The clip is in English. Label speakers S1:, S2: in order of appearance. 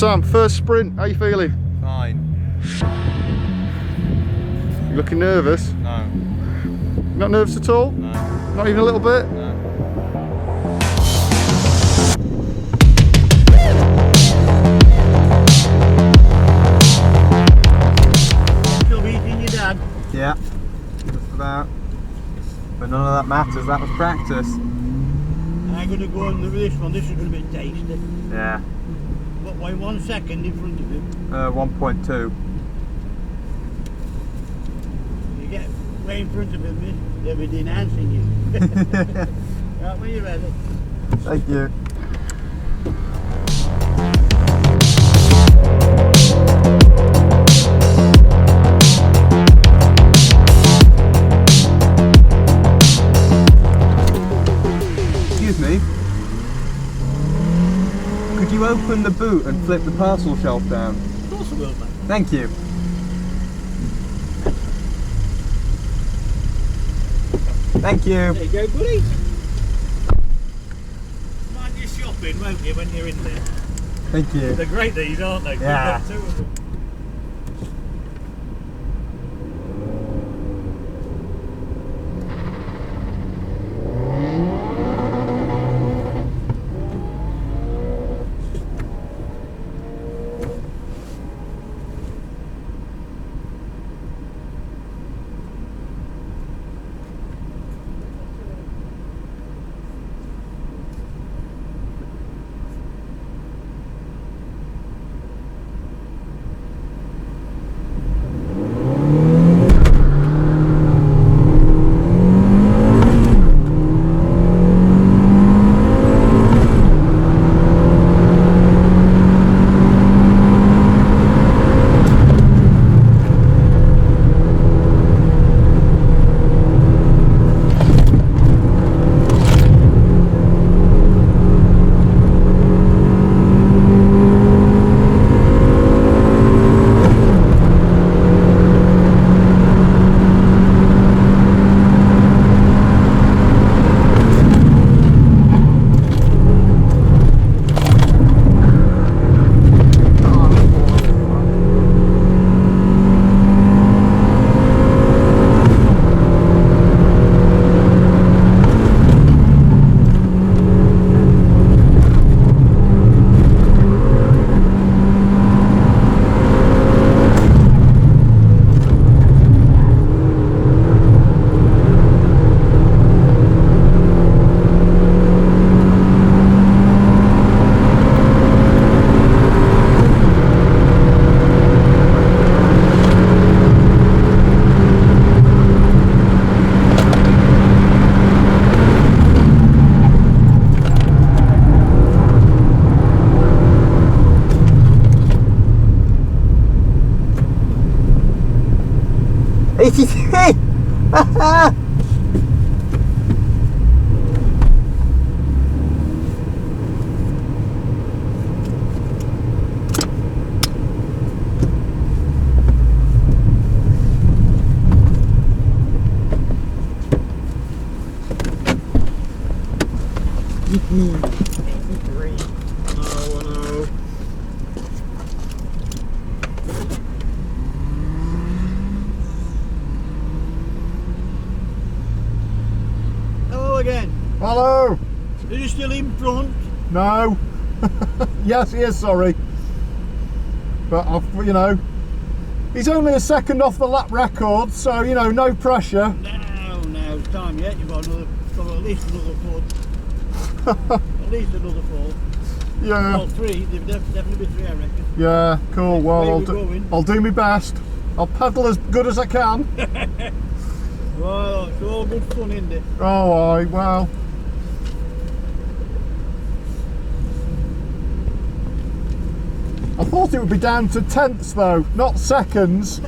S1: Sam, first sprint, how you feeling?
S2: Fine.
S1: You looking nervous?
S2: No.
S1: Not nervous at all?
S2: No.
S1: Not even a little bit?
S2: No.
S3: Still beating your dad?
S2: Yeah. Just about. But none of that matters, that was practice.
S3: I'm going to go on with this one, this is going to be tasty.
S2: Yeah.
S3: But why 1 second in front of him?
S2: 1.2.
S3: You get way in front of him, they'll be denouncing you. Right, when you're ready.
S2: Thank you. Excuse me. Could you open the boot and flip the parcel shelf down?
S3: Of course I will, mate.
S2: Thank you. Thank you.
S3: There you go, buddy. Mind your shopping, won't you, when you're in there?
S2: Thank you.
S3: They're great, these, aren't they?
S2: Yeah.
S3: We've got 2 of them. Hello again.
S1: Hello!
S3: Are you still in front?
S1: No! Yes, he is, sorry. But, you know, he's only a second off the lap record, so, you know, no pressure.
S3: No, it's time yet. You've got at least another 4. At least another 4.
S1: Yeah.
S3: Well, 3. There'll definitely be 3, I reckon.
S1: Yeah, cool. Well,
S3: Where
S1: I'll do my best. I'll pedal as good as I can.
S3: Well, it's all good fun, isn't it?
S1: Oh, aye, well. I thought it would be down to tenths though, not seconds.